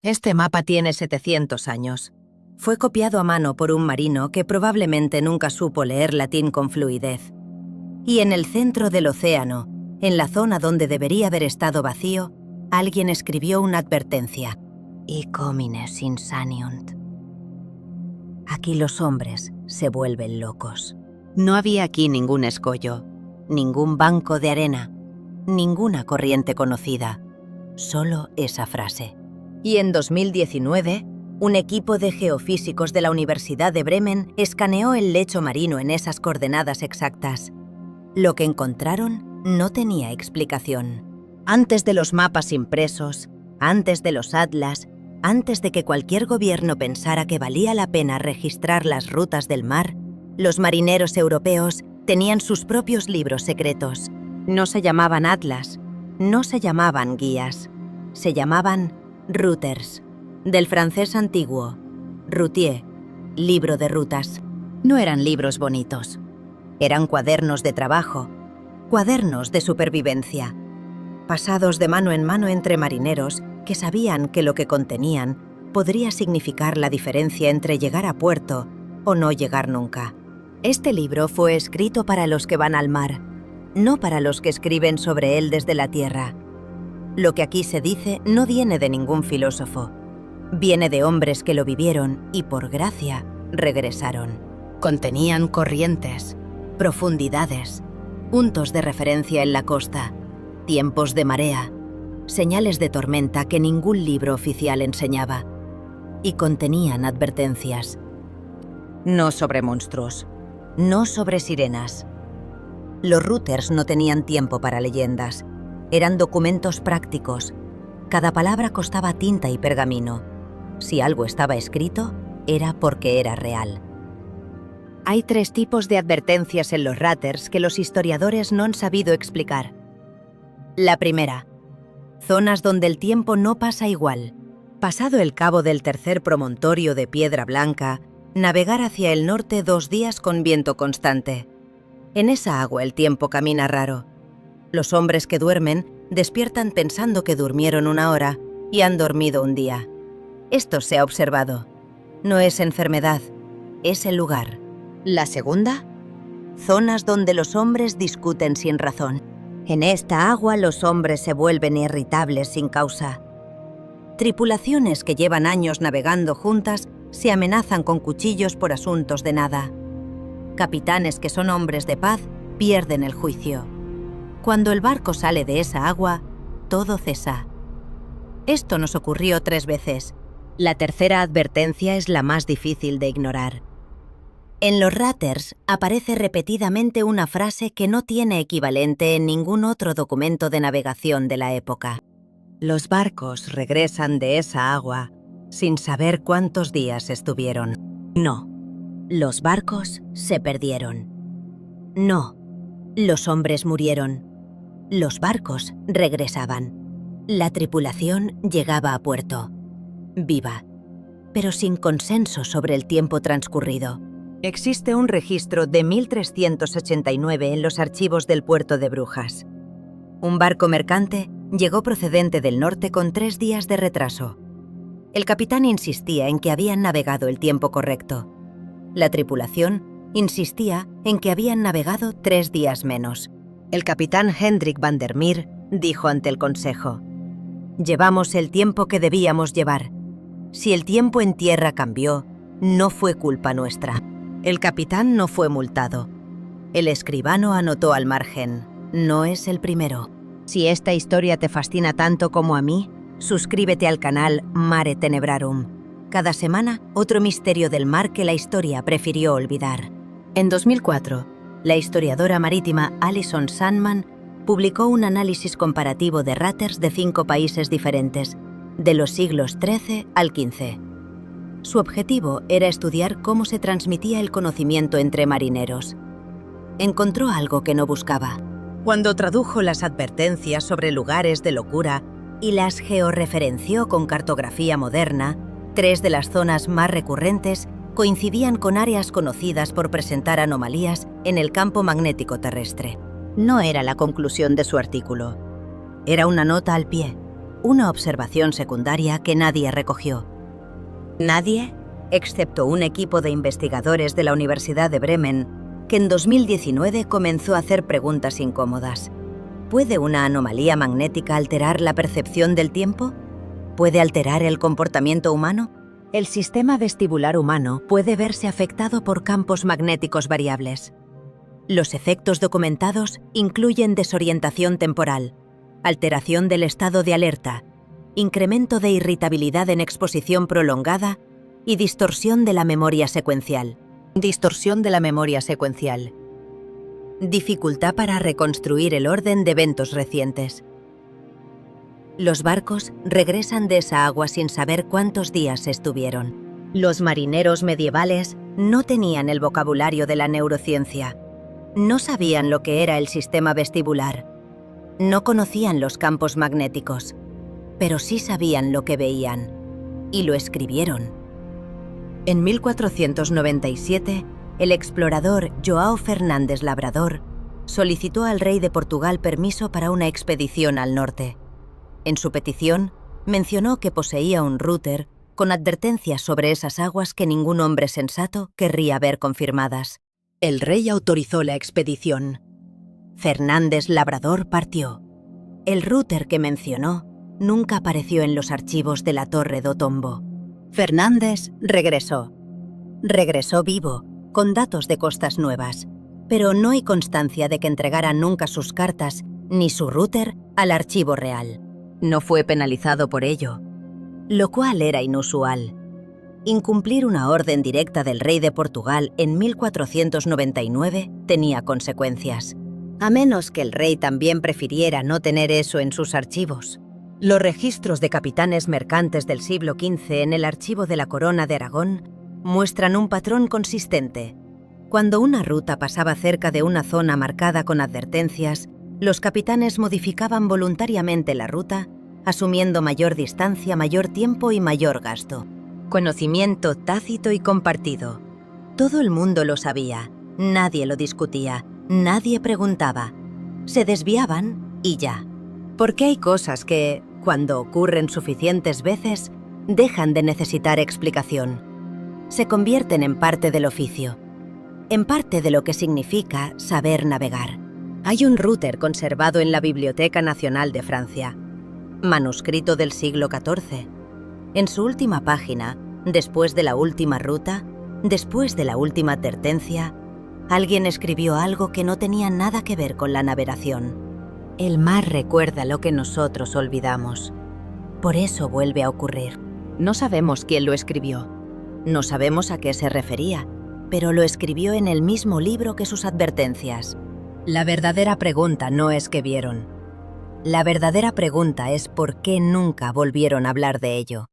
Este mapa tiene 700 años. Fue copiado a mano por un marino que probablemente nunca supo leer latín con fluidez. Y en el centro del océano, en la zona donde debería haber estado vacío, alguien escribió una advertencia. Icomines insaniunt. Aquí los hombres se vuelven locos. No había aquí ningún escollo, ningún banco de arena, ninguna corriente conocida, solo esa frase. Y en 2019, un equipo de geofísicos de la Universidad de Bremen escaneó el lecho marino en esas coordenadas exactas. Lo que encontraron no tenía explicación. Antes de los mapas impresos, antes de los atlas, antes de que cualquier gobierno pensara que valía la pena registrar las rutas del mar, los marineros europeos tenían sus propios libros secretos. No se llamaban atlas, no se llamaban guías, se llamaban routers, del francés antiguo, routier, libro de rutas. No eran libros bonitos, eran cuadernos de trabajo, cuadernos de supervivencia, pasados de mano en mano entre marineros que sabían que lo que contenían podría significar la diferencia entre llegar a puerto o no llegar nunca. Este libro fue escrito para los que van al mar, no para los que escriben sobre él desde la tierra. Lo que aquí se dice no viene de ningún filósofo. Viene de hombres que lo vivieron y, por gracia, regresaron. Contenían corrientes, profundidades, puntos de referencia en la costa, tiempos de marea, señales de tormenta que ningún libro oficial enseñaba. Y contenían advertencias. No sobre monstruos, no sobre sirenas. Los routers no tenían tiempo para leyendas. Eran documentos prácticos. Cada palabra costaba tinta y pergamino. Si algo estaba escrito, era porque era real. Hay 3 tipos de advertencias en los routers que los historiadores no han sabido explicar. La primera, zonas donde el tiempo no pasa igual. Pasado el cabo del tercer promontorio de Piedra Blanca, navegar hacia el norte 2 días con viento constante. En esa agua el tiempo camina raro. Los hombres que duermen despiertan pensando que durmieron 1 hora y han dormido 1 día. Esto se ha observado. No es enfermedad, es el lugar. La segunda, zonas donde los hombres discuten sin razón. En esta agua los hombres se vuelven irritables sin causa. Tripulaciones que llevan años navegando juntas se amenazan con cuchillos por asuntos de nada. Capitanes que son hombres de paz pierden el juicio. Cuando el barco sale de esa agua, todo cesa. Esto nos ocurrió 3 veces. La tercera advertencia es la más difícil de ignorar. En los routers aparece repetidamente una frase que no tiene equivalente en ningún otro documento de navegación de la época. Los barcos regresan de esa agua sin saber cuántos días estuvieron. No, los barcos se perdieron. No, los hombres murieron. Los barcos regresaban. La tripulación llegaba a puerto, viva, pero sin consenso sobre el tiempo transcurrido. Existe un registro de 1389 en los archivos del puerto de Brujas. Un barco mercante llegó procedente del norte con 3 días de retraso. El capitán insistía en que habían navegado el tiempo correcto. La tripulación insistía en que habían navegado 3 días menos. El capitán Hendrik van der Meer dijo ante el consejo: «Llevamos el tiempo que debíamos llevar. Si el tiempo en tierra cambió, no fue culpa nuestra». El capitán no fue multado. El escribano anotó al margen: «No es el primero». Si esta historia te fascina tanto como a mí, suscríbete al canal Mare Tenebrarum. Cada semana, otro misterio del mar que la historia prefirió olvidar. En 2004, la historiadora marítima Alison Sandman publicó un análisis comparativo de routers de 5 países diferentes, de los siglos XIII al XV. Su objetivo era estudiar cómo se transmitía el conocimiento entre marineros. Encontró algo que no buscaba. Cuando tradujo las advertencias sobre lugares de locura y las georreferenció con cartografía moderna, 3 de las zonas más recurrentes coincidían con áreas conocidas por presentar anomalías en el campo magnético terrestre. No era la conclusión de su artículo. Era una nota al pie. una observación secundaria que nadie recogió. Nadie, excepto un equipo de investigadores de la Universidad de Bremen, que en 2019 comenzó a hacer preguntas incómodas. ¿Puede una anomalía magnética alterar la percepción del tiempo? ¿Puede alterar el comportamiento humano? El sistema vestibular humano puede verse afectado por campos magnéticos variables. Los efectos documentados incluyen desorientación temporal, alteración del estado de alerta, incremento de irritabilidad en exposición prolongada y distorsión de la memoria secuencial. Dificultad para reconstruir el orden de eventos recientes. Los barcos regresan de esa agua sin saber cuántos días estuvieron. Los marineros medievales no tenían el vocabulario de la neurociencia. No sabían lo que era el sistema vestibular. No conocían los campos magnéticos, pero sí sabían lo que veían, y lo escribieron. En 1497, el explorador João Fernández Labrador solicitó al rey de Portugal permiso para una expedición al norte. En su petición, mencionó que poseía un router con advertencias sobre esas aguas que ningún hombre sensato querría ver confirmadas. El rey autorizó la expedición. Fernández Labrador partió. El router que mencionó nunca apareció en los archivos de la Torre do Tombo. Fernández regresó. Regresó vivo, con datos de costas nuevas, pero no hay constancia de que entregara nunca sus cartas ni su router al archivo real. No fue penalizado por ello, lo cual era inusual. Incumplir una orden directa del rey de Portugal en 1499 tenía consecuencias, a menos que el rey también prefiriera no tener eso en sus archivos. Los registros de capitanes mercantes del siglo XV en el archivo de la Corona de Aragón muestran un patrón consistente. Cuando una ruta pasaba cerca de una zona marcada con advertencias, los capitanes modificaban voluntariamente la ruta, asumiendo mayor distancia, mayor tiempo y mayor gasto. Conocimiento tácito y compartido. Todo el mundo lo sabía, nadie lo discutía, nadie preguntaba. Se desviaban y ya. Porque hay cosas que, cuando ocurren suficientes veces, dejan de necesitar explicación. Se convierten en parte del oficio, en parte de lo que significa saber navegar. Hay un router conservado en la Biblioteca Nacional de Francia, manuscrito del siglo XIV. En su última página, después de la última ruta, después de la última advertencia, alguien escribió algo que no tenía nada que ver con la navegación. El mar recuerda lo que nosotros olvidamos. Por eso vuelve a ocurrir. No sabemos quién lo escribió. No sabemos a qué se refería, pero lo escribió en el mismo libro que sus advertencias. La verdadera pregunta no es qué vieron. La verdadera pregunta es por qué nunca volvieron a hablar de ello.